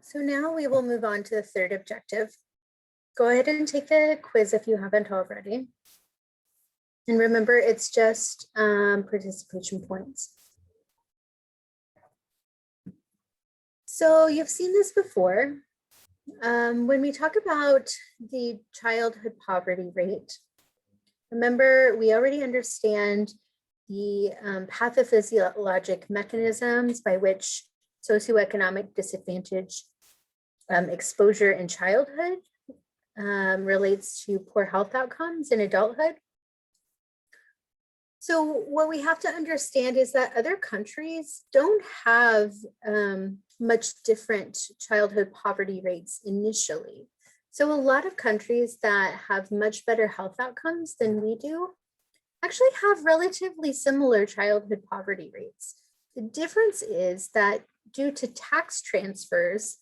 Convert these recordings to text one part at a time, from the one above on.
So now we will move on to the third objective. Go ahead and take the quiz if you haven't already. And remember, it's just participation points. So you've seen this before. When we talk about the childhood poverty rate, remember, we already understand the pathophysiologic mechanisms by which socioeconomic disadvantage exposure in childhood relates to poor health outcomes in adulthood. So what we have to understand is that other countries don't have much different childhood poverty rates initially. So a lot of countries that have much better health outcomes than we do actually have relatively similar childhood poverty rates. The difference is that due to tax transfers,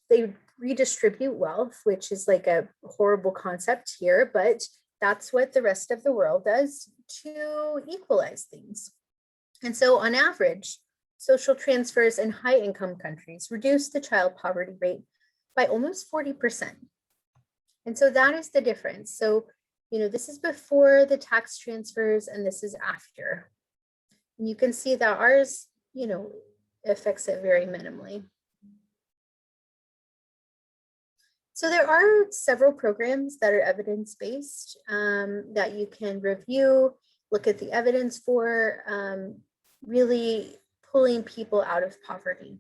they redistribute wealth, which is like a horrible concept here, but that's what the rest of the world does to equalize things. And so on average, social transfers in high income countries reduce the child poverty rate by almost 40%. And so that is the difference. So, this is before the tax transfers and this is after. And you can see that ours, affects it very minimally. So there are several programs that are evidence-based that you can review, look at the evidence for, really pulling people out of poverty.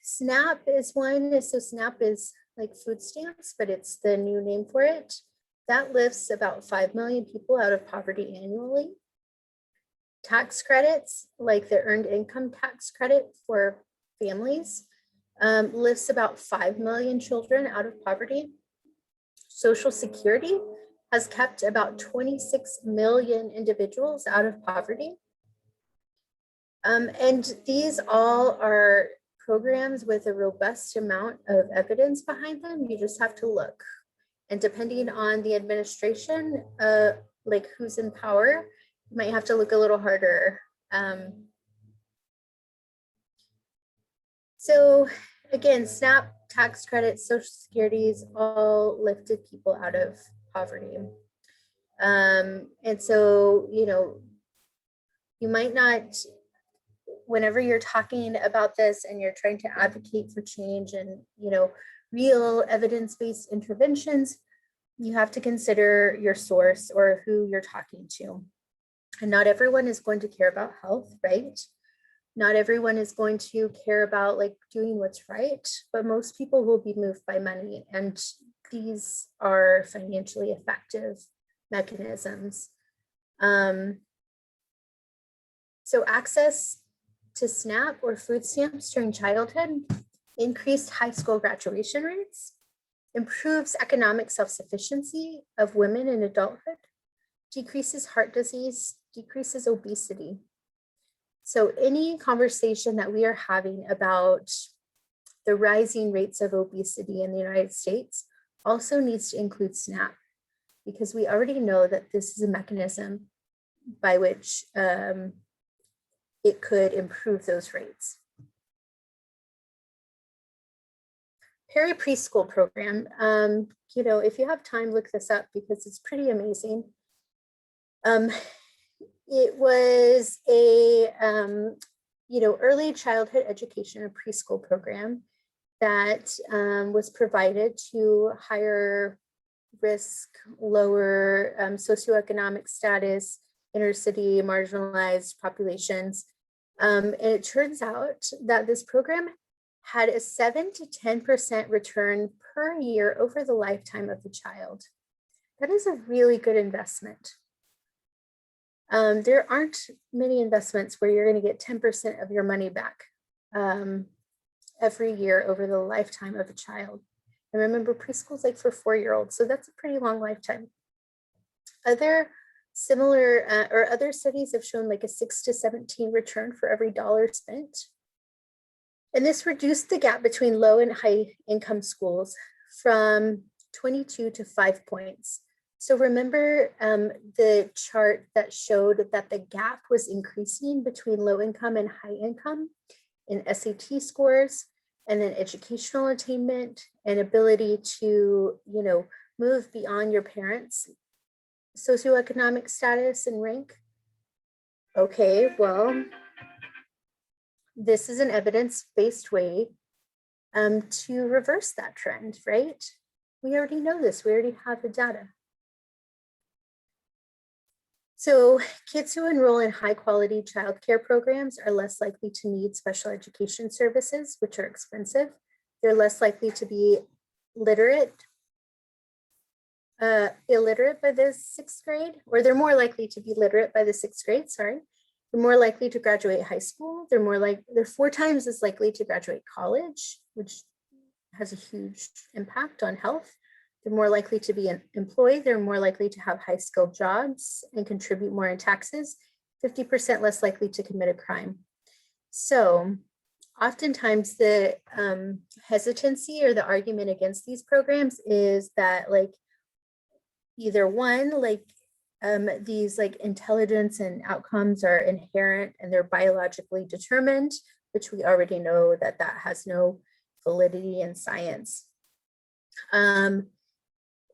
SNAP is one. So SNAP is like food stamps, but it's the new name for it. That lifts about 5 million people out of poverty annually. Tax credits, like the earned income tax credit for families, lifts about 5 million children out of poverty. Social Security has kept about 26 million individuals out of poverty. And these all are programs with a robust amount of evidence behind them. You just have to look. And depending on the administration, like who's in power, you might have to look a little harder. So again, SNAP, tax credits, Social Securities all lifted people out of poverty. And so, you might not, whenever you're talking about this and you're trying to advocate for change and, real evidence-based interventions, you have to consider your source or who you're talking to. And not everyone is going to care about health, right? Not everyone is going to care about like doing what's right, but most people will be moved by money, and these are financially effective mechanisms. So access to SNAP or food stamps during childhood increased high school graduation rates, improves economic self-sufficiency of women in adulthood, decreases heart disease, decreases obesity. So any conversation that we are having about the rising rates of obesity in the United States also needs to include SNAP, because we already know that this is a mechanism by which it could improve those rates. Peri-preschool program, if you have time, look this up because it's pretty amazing. It was a, early childhood education, a preschool program that was provided to higher risk, lower socioeconomic status, inner city, marginalized populations. And it turns out that this program had a 7 to 10% return per year over the lifetime of the child. That is a really good investment. There aren't many investments where you're going to get 10% of your money back every year over the lifetime of a child. And remember, preschool is like for 4-year-olds, so that's a pretty long lifetime. Other similar or other studies have shown like a 6 to 17 return for every dollar spent. And this reduced the gap between low and high income schools from 22 to 5 points. So remember the chart that showed that the gap was increasing between low income and high income in SAT scores, and then educational attainment and ability to, move beyond your parents' socioeconomic status and rank? Okay, well, this is an evidence-based way to reverse that trend, right? We already know this, we already have the data. So kids who enroll in high quality childcare programs are less likely to need special education services, which are expensive. They're less likely to be illiterate by the 6th grade, or they're more likely to be literate by the 6th grade, sorry. They're more likely to graduate high school. They're 4 times as likely to graduate college, which has a huge impact on health. They're more likely to be employed. They're more likely to have high skilled jobs and contribute more in taxes, 50% less likely to commit a crime. So oftentimes the hesitancy or the argument against these programs is that either one, these intelligence and outcomes are inherent and they're biologically determined, which we already know that has no validity in science.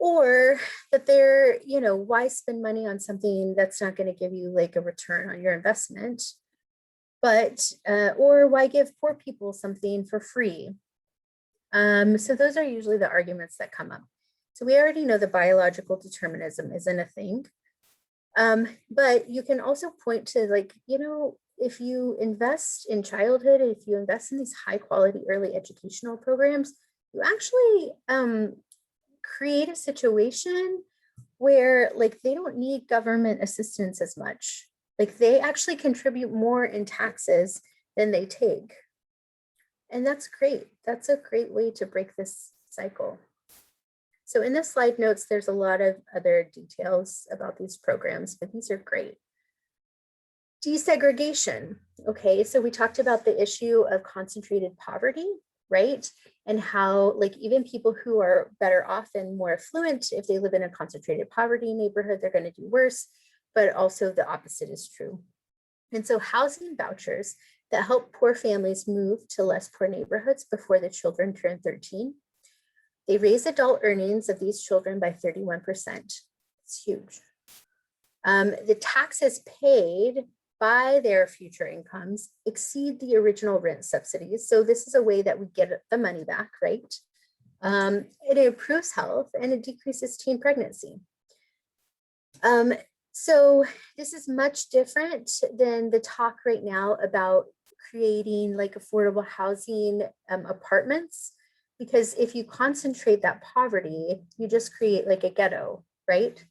Or that they're, why spend money on something that's not going to give you a return on your investment? But, or why give poor people something for free? So those are usually the arguments that come up. So we already know the biological determinism isn't a thing. But you can also point to if you invest in childhood, if you invest in these high quality early educational programs, you actually create a situation where they don't need government assistance as much. They actually contribute more in taxes than they take. And that's great. That's a great way to break this cycle. So in the slide notes, there's a lot of other details about these programs, but these are great. Desegregation. Okay, so we talked about the issue of concentrated poverty, right? And how even people who are better off and more affluent, if they live in a concentrated poverty neighborhood, they're going to do worse, but also the opposite is true. And so housing vouchers that help poor families move to less poor neighborhoods before the children turn 13. They raise adult earnings of these children by 31%. It's huge. The taxes paid by their future incomes exceed the original rent subsidies. So this is a way that we get the money back, right? It improves health and it decreases teen pregnancy. So this is much different than the talk right now about creating affordable housing apartments, because if you concentrate that poverty, you just create a ghetto, right?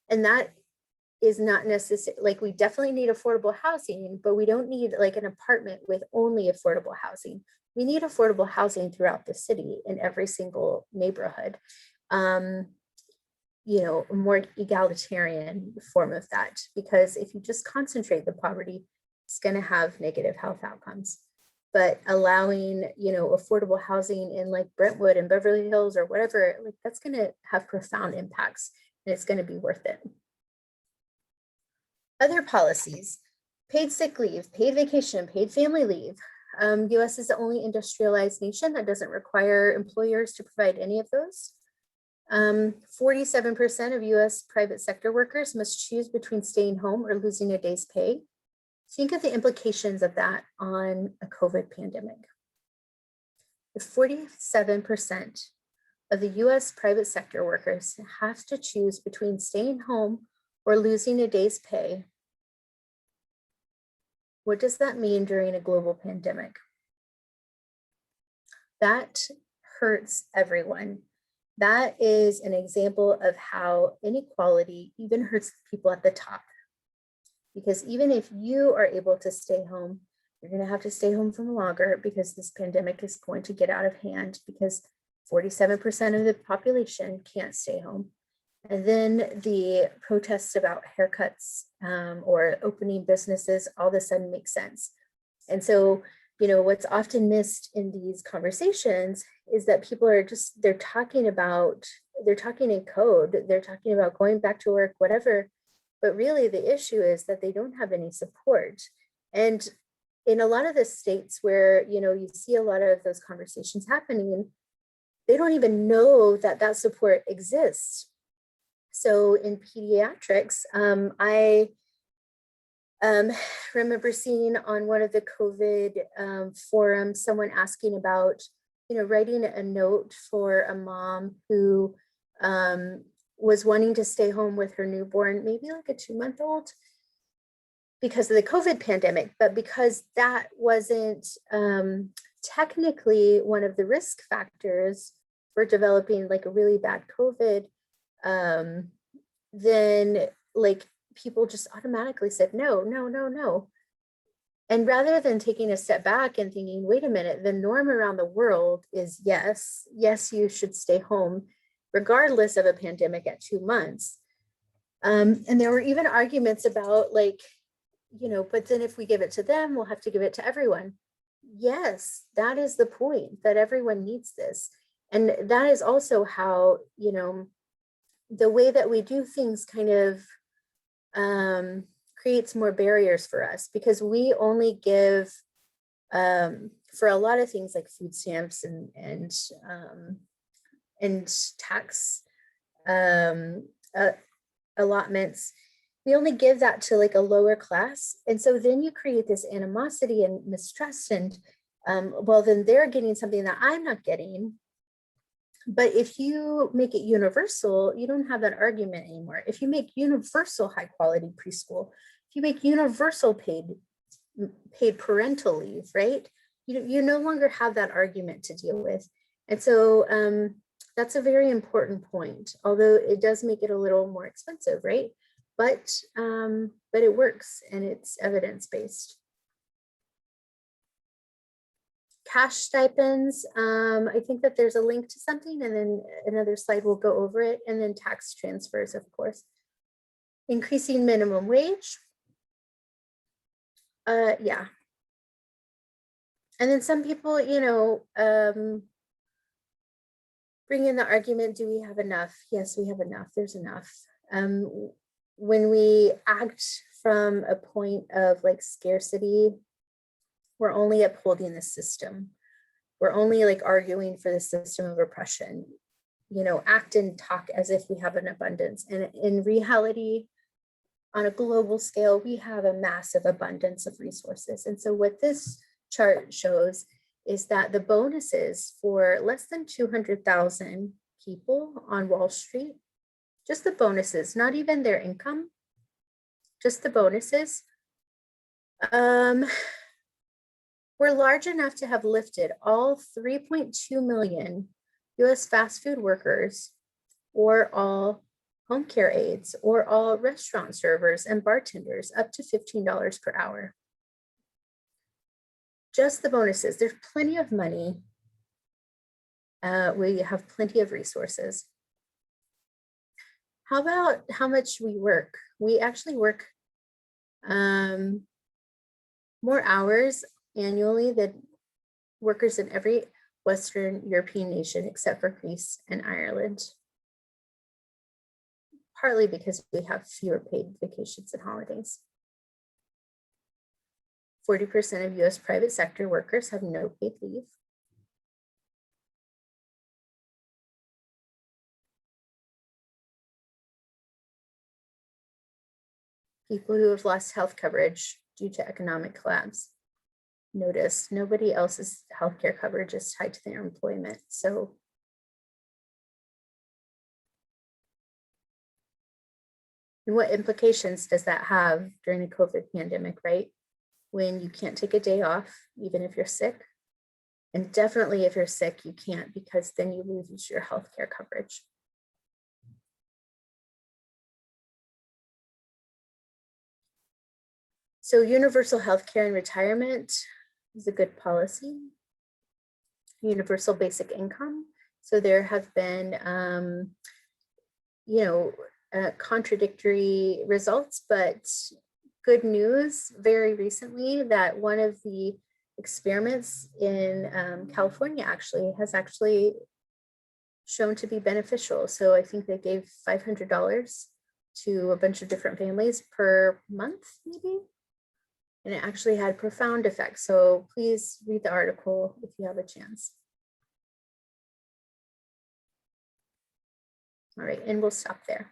And that is not necessary. We definitely need affordable housing, but we don't need an apartment with only affordable housing. We need affordable housing throughout the city in every single neighborhood. A more egalitarian form of that, because if you just concentrate the poverty, it's going to have negative health outcomes. But allowing, affordable housing in Brentwood and Beverly Hills or whatever, that's going to have profound impacts and it's going to be worth it. Other policies: paid sick leave, paid vacation, paid family leave. US is the only industrialized nation that doesn't require employers to provide any of those. 47% of US private sector workers must choose between staying home or losing a day's pay. Think of the implications of that on a COVID pandemic. If 47% of the US private sector workers have to choose between staying home or losing a day's pay, what does that mean during a global pandemic? That hurts everyone. That is an example of how inequality even hurts people at the top. Because even if you are able to stay home, you're going to have to stay home for longer because this pandemic is going to get out of hand because 47% of the population can't stay home. And then the protests about haircuts or opening businesses all of a sudden make sense. And so, what's often missed in these conversations is that people are they're talking about they're talking in code, they're talking about going back to work, whatever. But really the issue is that they don't have any support. And in a lot of the states where, you see a lot of those conversations happening, they don't even know that that support exists. So in pediatrics, I remember seeing on one of the COVID forums, someone asking about, writing a note for a mom who was wanting to stay home with her newborn, maybe like a 2-month-old, because of the COVID pandemic, but because that wasn't technically one of the risk factors for developing like a really bad COVID, then like people just automatically said, no, no, no, no. And rather than taking a step back and thinking, wait a minute, the norm around the world is yes, you should stay home, regardless of a pandemic at 2 months. And there were even arguments about like, but then if we give it to them, we'll have to give it to everyone. Yes, that is the point, that everyone needs this. And that is also how, the way that we do things kind of creates more barriers for us, because we only give for a lot of things like food stamps and tax allotments, we only give that to like a lower class. And so then you create this animosity and mistrust, and well, then they're getting something that I'm not getting. But if you make it universal, you don't have that argument anymore. If you make universal high quality preschool, if you make universal paid parental leave, right? You no longer have that argument to deal with. And so that's a very important point, although it does make it a little more expensive, right? But it works and it's evidence-based. Cash stipends, I think that there's a link to something, and then another slide will go over it, and then tax transfers, of course. Increasing minimum wage. Yeah. And then some people, bring in the argument, do we have enough? Yes, we have enough, there's enough. When we act from a point of like scarcity, we're only upholding the system. We're only like arguing for the system of oppression. Act and talk as if we have an abundance. And in reality, on a global scale, we have a massive abundance of resources. And so what this chart shows is that the bonuses for less than 200,000 people on Wall Street, just the bonuses, not even their income, just the bonuses, were large enough to have lifted all 3.2 million US fast food workers, or all home care aides, or all restaurant servers and bartenders up to $15 per hour. Just the bonuses. There's plenty of money. We have plenty of resources. How about how much we work? We actually work more hours annually than workers in every Western European nation except for Greece and Ireland. Partly because we have fewer paid vacations and holidays. 40% of US private sector workers have no paid leave. People who have lost health coverage due to economic collapse. Notice nobody else's healthcare coverage is tied to their employment. So and what implications does that have during a COVID pandemic, right? When you can't take a day off, even if you're sick. And definitely if you're sick, you can't, because then you lose your healthcare coverage. So universal healthcare and retirement is a good policy. Universal basic income. So there have been, contradictory results, but good news very recently that one of the experiments in California has actually shown to be beneficial. So I think they gave $500 to a bunch of different families per month, maybe. And it actually had profound effects. So please read the article if you have a chance. All right, and we'll stop there.